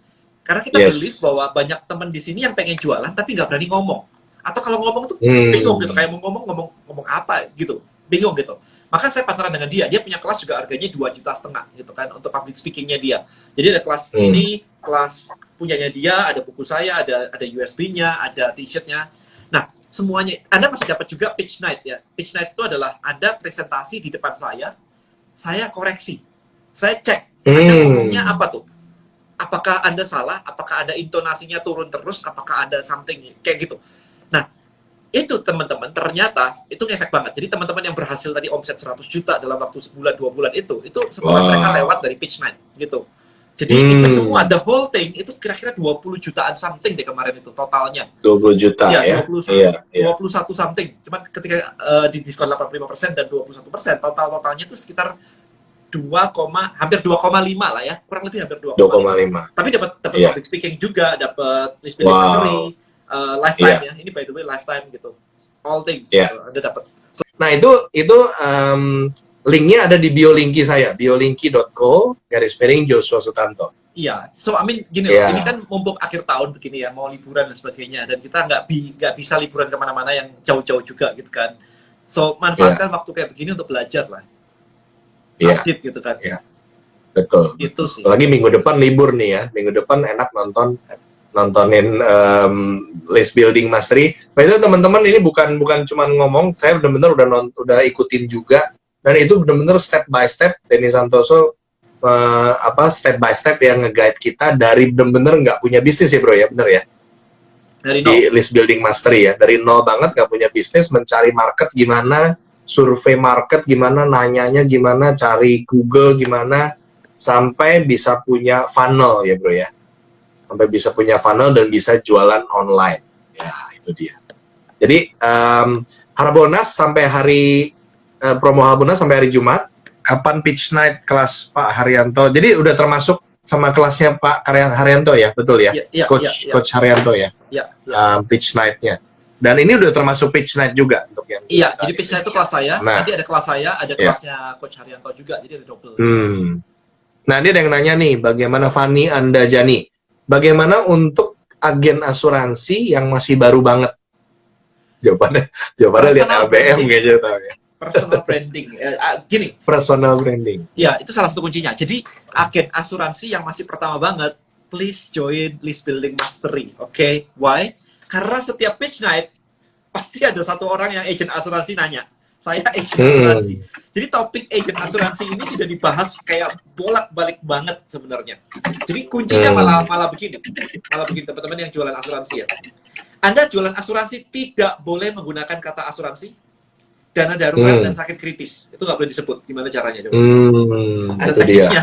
Karena kita believe bahwa banyak teman di sini yang pengen jualan tapi nggak berani ngomong. Atau kalau ngomong tuh bingung gitu, kayak mau ngomong apa gitu, bingung gitu. Maka saya partneran dengan dia. Dia punya kelas juga harganya 2,5 juta gitu kan untuk public speakingnya dia. Jadi ada kelas ini, kelas punyanya dia, ada buku saya, ada USB-nya, ada t-shirtnya. Nah, semuanya Anda masih dapat juga pitch night ya. Pitch night itu adalah ada presentasi di depan saya koreksi. Saya cek Anda ngomongnya apa tuh? Apakah Anda salah? Apakah ada intonasinya turun terus? Apakah ada something kayak gitu? Nah, itu teman-teman ternyata itu ngefek banget. Jadi teman-teman yang berhasil tadi omset 100 juta dalam waktu sebulan 2 bulan itu setelah mereka lewat dari pitch night gitu. Jadi itu semua the whole thing itu kira-kira 20 jutaan something deh kemarin itu totalnya. 20 juta ya. 21 something. Cuman ketika di diskon 85% dan 21%, totalnya itu sekitar hampir 2,5 lah ya. Kurang lebih hampir 2,5. Tapi dapat public speaking juga, dapat list building mastery. Lifetime ya, ini by the way lifetime gitu, all things Anda dapat. Nah itu linknya ada di biolinki saya, biolinki.co /Joshua Sutanto. Iya, so I mean gini loh, ini kan mumpung akhir tahun begini ya, mau liburan dan sebagainya, dan kita nggak bisa liburan kemana-mana yang jauh-jauh juga gitu kan. So manfaatkan waktu kayak begini untuk belajar lah, update gitu kan. Betul. Itu sih. Apalagi minggu depan libur nih ya, minggu depan enak nontonin list building mastery. Nah itu teman-teman, ini bukan cuma ngomong, saya benar-benar udah ikutin juga, dan itu benar-benar step by step. Denny Santoso step by step yang nge-guide kita dari bener-bener nggak punya bisnis ya bro ya, bener ya? Dari di list building mastery ya, dari nol banget nggak punya bisnis, mencari market gimana, survei market gimana, nanyanya gimana, cari Google gimana, sampai bisa punya funnel ya bro ya, sampai bisa punya funnel dan bisa jualan online ya, itu dia. Jadi Harbolnas sampai promo Harbolnas sampai hari Jumat. Kapan pitch night kelas Pak Haryanto? Jadi udah termasuk sama kelasnya Pak Haryanto ya, betul ya? Coach Haryanto ya? Pitch night-nya. Dan ini udah termasuk pitch night juga untuk yang. Iya, jadi pitch night itu kelas saya. Nanti ada kelas saya, ada kelasnya Coach Haryanto juga. Jadi ada double. Nah, ini ada yang nanya nih, bagaimana Fani Andajani? Bagaimana untuk agen asuransi yang masih baru banget? Jawabannya lihat LBM kayaknya tahu ya. Personal branding, gini. Personal branding. Ya, itu salah satu kuncinya. Jadi, agen asuransi yang masih pertama banget, please join list building mastery. Oke, why? Karena setiap pitch night pasti ada satu orang yang agent asuransi nanya, saya agent asuransi. Jadi topik agent asuransi ini sudah dibahas kayak bolak-balik banget sebenarnya. Jadi kuncinya malah begini teman-teman yang jualan asuransi ya. Anda jualan asuransi tidak boleh menggunakan kata asuransi, dana darurat dan sakit kritis. Itu nggak boleh disebut. Gimana caranya? Ada tekniknya.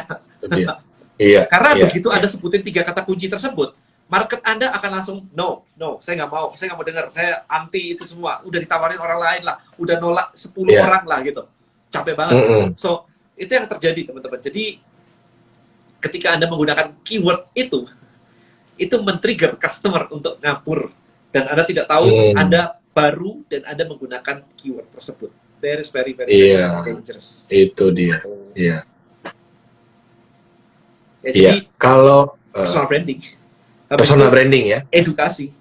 Iya. Karena begitu Anda sebutin 3 kata kunci tersebut, market Anda akan langsung no, saya nggak mau dengar, saya anti itu semua. Udah ditawarin orang lain lah, udah nolak 10 orang lah gitu. Capek banget. So, itu yang terjadi teman-teman. Jadi ketika Anda menggunakan keyword itu men-trigger customer untuk ngapur, dan Anda tidak tahu Anda baru dan Anda menggunakan keyword tersebut. That is very dangerous. Itu dia. Iya. Ya, jadi kalau personal branding. Personal branding ya. Edukasi.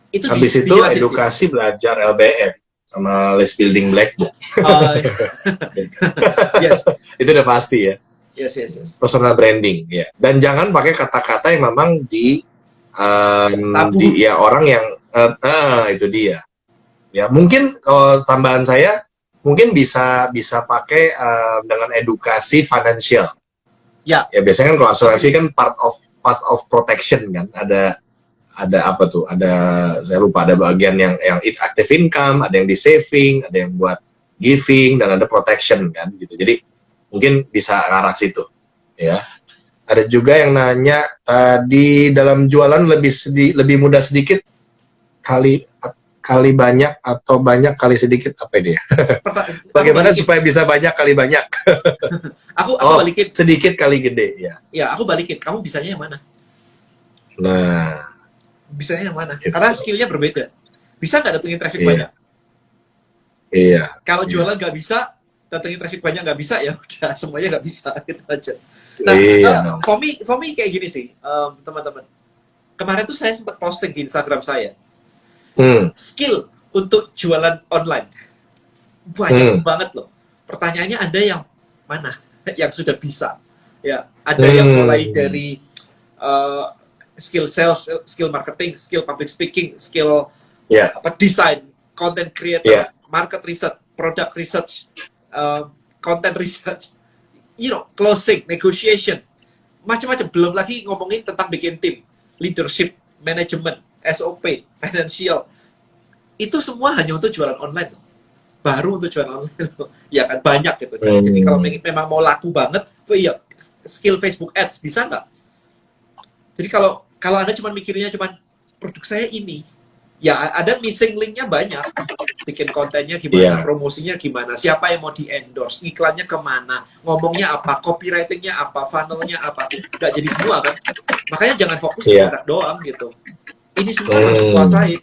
Habis itu edukasi belajar LBM sama list building black book. Yes. Itu udah pasti ya. Yes. Personal branding ya. Dan jangan pakai kata-kata yang memang orang yang itu dia. Ya, mungkin kalau tambahan saya mungkin bisa pakai dengan edukasi financial. Ya biasanya kan kalau asuransi kan part of protection kan. Ada apa tuh? Saya lupa, ada bagian yang active income, ada yang di saving, ada yang buat giving, dan ada protection kan gitu. Jadi mungkin bisa ke arah situ. Ya. Ada juga yang nanya tadi, dalam jualan lebih mudah sedikit kali banyak atau banyak kali sedikit, apa dia? Bagaimana supaya bisa banyak kali banyak? aku balikin. Sedikit kali gede ya. Ya, aku balikin. Kamu bisanya yang mana? Nah, bisanya yang mana? Karena skillnya berbeda. Bisa nggak datengin traffic banyak? Iya. Kalau jualan nggak bisa, datengin traffic banyak nggak bisa, ya udah semuanya nggak bisa, gitu aja. Nah, for me kayak gini sih, teman-teman. Kemarin tuh saya sempat posting di Instagram saya. Skill untuk jualan online banyak banget loh. Pertanyaannya, ada yang mana yang sudah bisa? Ya, ada yang mulai dari skill sales, skill marketing, skill public speaking, skill design, content creator, market research, product research, content research, closing, negotiation, macam-macam. Belum lagi ngomongin tentang bikin tim, leadership, management, SOP, financial. Itu semua hanya untuk jualan online loh. Baru untuk jualan online loh. Ya kan, banyak gitu. Jadi kalau memang mau laku banget, skill Facebook Ads bisa nggak? Jadi kalau Anda cuma mikirnya cuma produk saya ini, ya ada missing linknya banyak. Bikin kontennya gimana, promosinya gimana, siapa yang mau di-endorse, iklannya kemana, ngomongnya apa, copywritingnya apa, funnelnya apa. Nggak jadi semua kan. Makanya jangan fokus di produk doang gitu. Ini semua harus kuasai.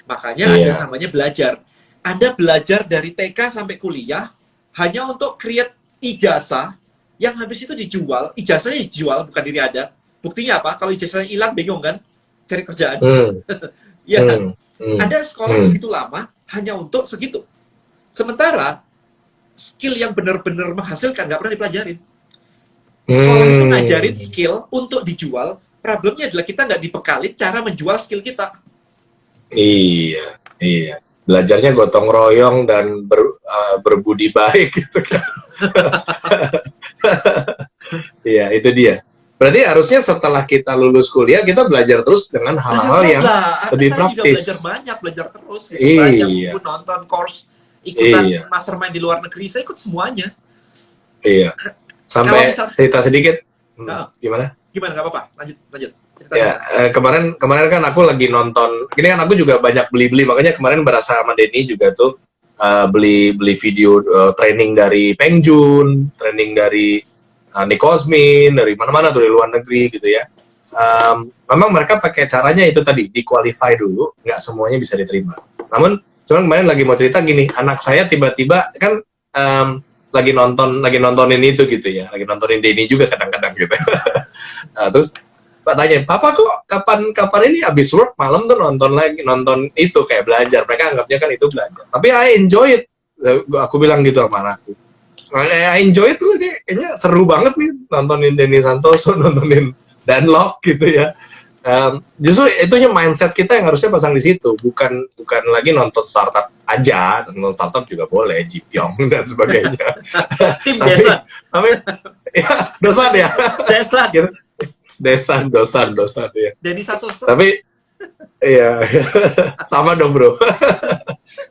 Makanya ada namanya belajar. Anda belajar dari TK sampai kuliah hanya untuk create ijazah yang habis itu dijual. Ijazahnya dijual, bukan diri Anda. Buktinya apa? Kalau ijazahnya hilang, bingung kan? Cari kerjaan. Ya kan? Ada sekolah segitu lama hanya untuk segitu. Sementara skill yang benar-benar menghasilkan nggak pernah dipelajarin. Sekolah itu ngajarin skill untuk dijual. Problemnya adalah kita nggak dibekali cara menjual skill kita. Iya. Belajarnya gotong royong dan berbudi baik gitu kan. Iya, itu dia. Berarti harusnya setelah kita lulus kuliah, kita belajar terus dengan hal-hal yang lebih praktis. Saya juga belajar terus. Gitu. Baca buku, nonton course, ikutan mastermind di luar negeri. Saya ikut semuanya. Iya. Sampai cerita sedikit. Gimana? Gimana? Gak apa-apa. Lanjut. Ya, kemarin kan aku lagi nonton. Ini kan aku juga banyak beli-beli. Makanya kemarin berasa sama Denny juga tuh beli video training dari Peng Joon, training dari Nick Osmin, dari mana-mana tuh, dari luar negeri gitu ya. Memang mereka pakai caranya itu tadi, di-qualify dulu, nggak semuanya bisa diterima. Cuman kemarin lagi mau cerita gini, anak saya tiba-tiba kan lagi nontonin itu gitu ya, lagi nontonin Denny juga kadang-kadang gitu. Terus Pak tanya, Papa kok kapan ini abis work malam tuh nonton itu kayak belajar. Mereka anggapnya kan itu belajar. Tapi I enjoy it. Aku bilang gitu sama anakku. I enjoy it tuh, kayaknya seru banget nih nontonin Denny Santoso, nontonin Dunlop gitu ya. Justru itunya mindset kita yang harusnya pasang di situ, bukan lagi nonton startup aja. Nonton startup juga boleh, Jipyong dan sebagainya. Tim Desa. Tapi ya dosan ya. Dosan ya. Denny Santoso. Tapi iya sama dong bro.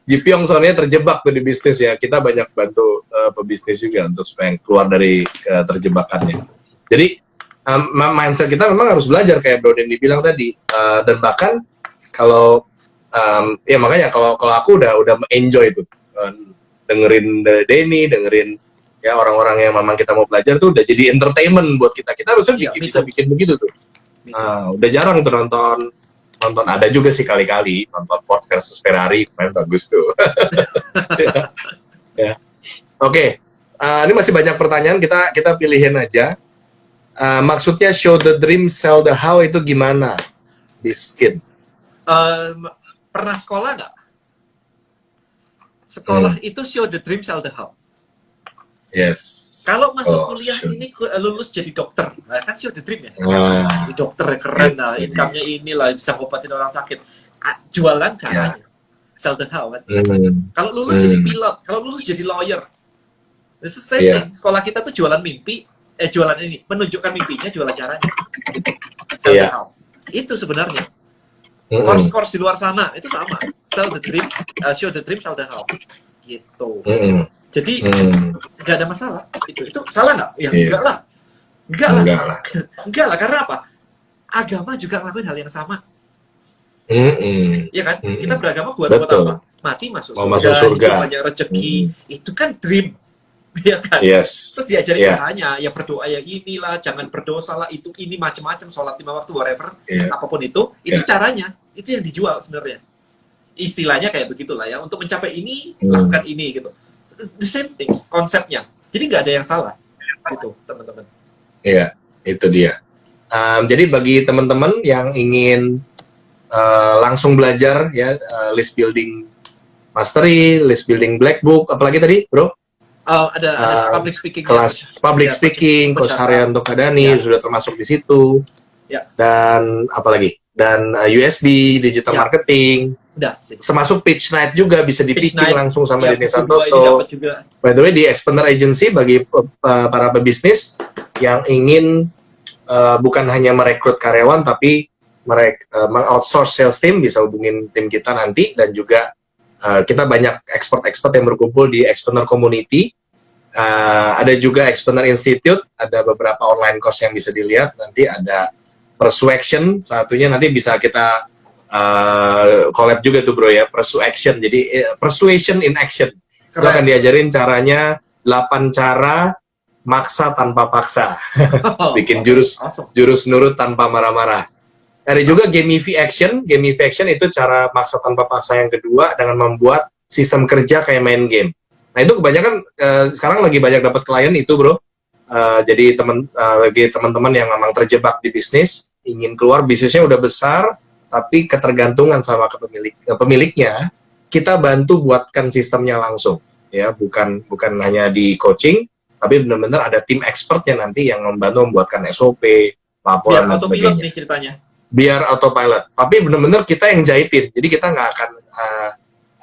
Jipyong soalnya terjebak tuh di bisnis ya. Kita banyak bantu pebisnis juga untuk supaya keluar dari terjebakannya. Jadi mindset kita memang harus belajar kayak Bro Denny bilang tadi. Dan bahkan kalau ya makanya kalau aku udah enjoy tuh dengerin Denny, dengerin ya orang-orang yang memang kita mau belajar tuh udah jadi entertainment buat kita. Kita harusnya bisa bikin begitu tuh. Udah jarang tuh nonton ada juga sih kali-kali nonton Ford versus Ferrari, main bagus tuh. ya. Oke. Ini masih banyak pertanyaan, kita pilihin aja. Maksudnya show the dream, sell the how itu gimana? Beef skin. Pernah sekolah nggak? Sekolah itu show the dream, sell the how. Yes. Kalau masuk kuliah ini lulus jadi dokter, nah, kan show the dream ya. Jadi dokter keren, nah income-nya inilah bisa ngobatin orang sakit. Jualan caranya, sell the how kan. Kalau lulus jadi pilot, kalau lulus jadi lawyer. This is same thing. Sekolah kita tuh jualan mimpi, jualan ini, menunjukkan mimpinya, jualan caranya. Sell the how. Itu sebenarnya. Course-course di luar sana itu sama. Sell the dream, show the dream, sell the how. Gitu. Jadi nggak ada masalah. Itu salah nggak? Ya enggak lah. Enggak lah. Karena apa? Agama juga ngelakuin hal yang sama. Iya kan? Kita beragama buat apa? Mati masuk surga. Banyak rezeki. Itu kan dream. Iya kan? Yes. Terus diajarin caranya. Ya berdoa ya inilah. Jangan berdosa lah. Ini macam-macam. Sholat 5 waktu whatever. Apapun itu caranya. Itu yang dijual sebenarnya. Istilahnya kayak begitulah ya. Untuk mencapai ini lakukan ini gitu. The same thing, konsepnya. Jadi nggak ada yang salah, gitu, teman-teman. Iya, itu dia. Jadi bagi teman-teman yang ingin langsung belajar ya list building mastery, list building black book, apalagi tadi, bro? Ada public speaking. Kelas public speaking, Coach Haryanto Kadani sudah termasuk di situ. Ya. Dan apalagi? Dan USB, digital marketing. Udah, termasuk pitch night juga bisa di-pitching langsung sama Denny Santoso. By the way, di Expander Agency bagi para pebisnis yang ingin bukan hanya merekrut karyawan tapi meng-outsource sales team, bisa hubungin tim kita nanti. Dan juga kita banyak expert-expert yang berkumpul di Expander Community. Ada juga Expander Institute, ada beberapa online course yang bisa dilihat. Nanti ada Persuasion, satunya nanti bisa kita collab juga tuh bro ya, Persuasion. Jadi Persuasion in Action. Kita akan diajarin caranya 8 cara maksa tanpa paksa. Bikin jurus nurut tanpa marah-marah. Ada juga gamification. Gamification itu cara maksa tanpa paksa yang kedua dengan membuat sistem kerja kayak main game. Nah itu kebanyakan sekarang lagi banyak dapat klien itu bro. jadi bagi teman-teman yang memang terjebak di bisnis, ingin keluar, bisnisnya udah besar, tapi ketergantungan sama pemiliknya, kita bantu buatkan sistemnya langsung, ya, bukan hanya di coaching, tapi benar-benar ada tim expertnya nanti yang membantu membuatkan SOP, laporan dan sebagainya. Nih ceritanya. Biar autopilot, tapi benar-benar kita yang jahitin, jadi kita nggak akan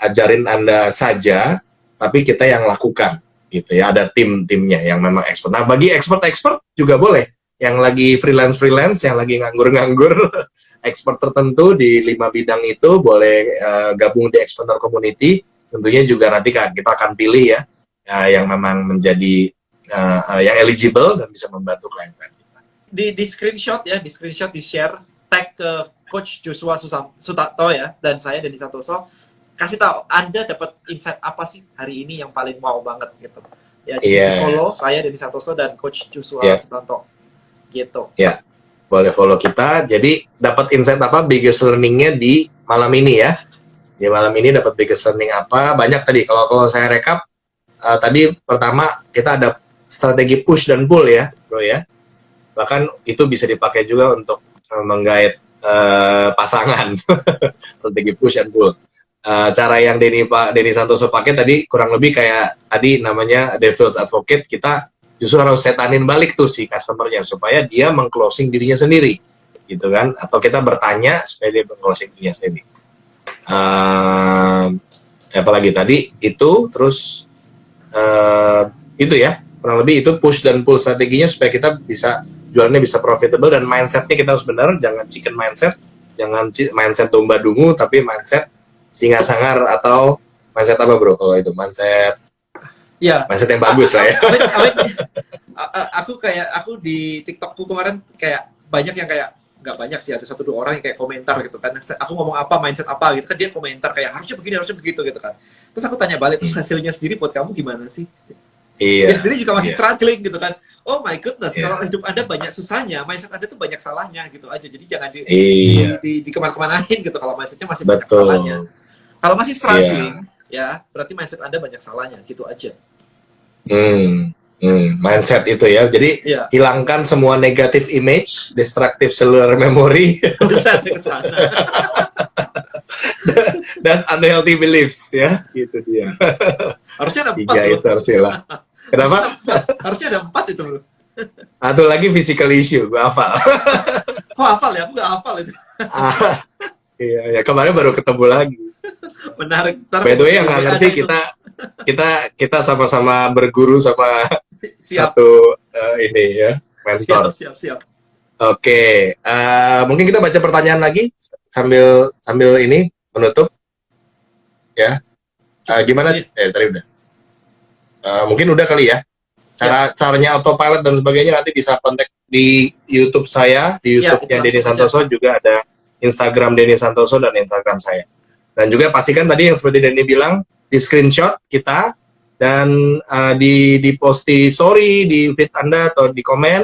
ajarin Anda saja, tapi kita yang lakukan. Gitu ya, ada tim-timnya yang memang expert. Nah, bagi expert juga boleh, yang lagi freelance, yang lagi nganggur, expert tertentu di 5 bidang itu boleh gabung di Expertor Community. Tentunya juga nanti kita akan pilih ya, yang memang menjadi yang eligible dan bisa membantu klien-klien kita. Di screenshot ya, di share, tag ke Coach Joshua Sutanto ya, dan saya Denny Santoso. Kasih tahu Anda dapat insight apa sih hari ini yang paling wow banget gitu. Ya, di follow saya Denny Santoso dan Coach Joshua Sutanto. Gitu. Ya. Boleh follow kita. Jadi dapat insight apa, biggest learning-nya di malam ini ya. Di malam ini dapat biggest learning apa? Banyak tadi. Kalau saya rekap tadi pertama kita ada strategi push dan pull ya, Bro ya. Bahkan itu bisa dipakai juga untuk menggait pasangan. Strategi push and pull. Cara yang Denny Santoso pakai tadi kurang lebih kayak tadi namanya devil's advocate, kita justru harus setanin balik tuh si customer-nya supaya dia meng-closing dirinya sendiri gitu kan, atau kita bertanya supaya dia meng-closing dirinya sendiri. Apalagi tadi itu terus itu ya, kurang lebih itu push dan pull strateginya supaya kita bisa jualannya bisa profitable, dan mindsetnya kita harus benar, jangan chicken mindset, jangan mindset domba dungu, tapi mindset singa sangar, atau mindset apa bro kalau itu? Mindset ya, mindset yang bagus lah ya. Aku di TikTokku kemarin kayak banyak yang kayak, nggak banyak sih, ada 1-2 orang yang kayak komentar gitu kan, aku ngomong apa, mindset apa gitu kan, dia komentar kayak harusnya begini, harusnya begitu gitu kan. Terus aku tanya balik, terus hasilnya sendiri buat kamu gimana sih? Iya. Dia sendiri juga masih struggling gitu kan. Oh my goodness, kalau hidup Anda banyak susahnya, mindset Anda tuh banyak salahnya gitu aja. Jadi jangan di kemana-manain gitu kalau mindsetnya masih banyak salahnya. Kalau masih struggling, ya berarti mindset Anda banyak salahnya, gitu aja. Mindset itu ya. Jadi hilangkan semua negative image, destructive cellular memory, dan unhealthy beliefs ya. Gitu dia. Harusnya ada 4 3 itu harus hilang. Kenapa? Harusnya ada 4 itu loh. Atau lagi physical issue, gue hafal. Kok hafal ya? Aku nggak hafal itu. Iya, kemarin baru ketemu lagi. Menarik. By the way, yang nggak ngerti, kita sama-sama berguru sama satu ini ya, mentor. Siap. Oke, mungkin kita baca pertanyaan lagi sambil ini menutup. Ya, gimana? Tadi udah. Mungkin udah kali ya. Caranya autopilot dan sebagainya nanti bisa kontak di YouTube saya, di YouTube-nya Denny Santoso, juga ada Instagram Denny Santoso dan Instagram saya. Dan juga pastikan tadi yang seperti Denny bilang, di screenshot kita dan di post di story, di feed Anda atau di komen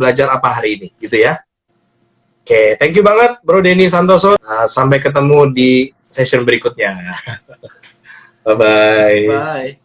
belajar apa hari ini, gitu ya. Oke, thank you banget Bro Denny Santoso. Sampai ketemu di session berikutnya. Bye-bye. Bye.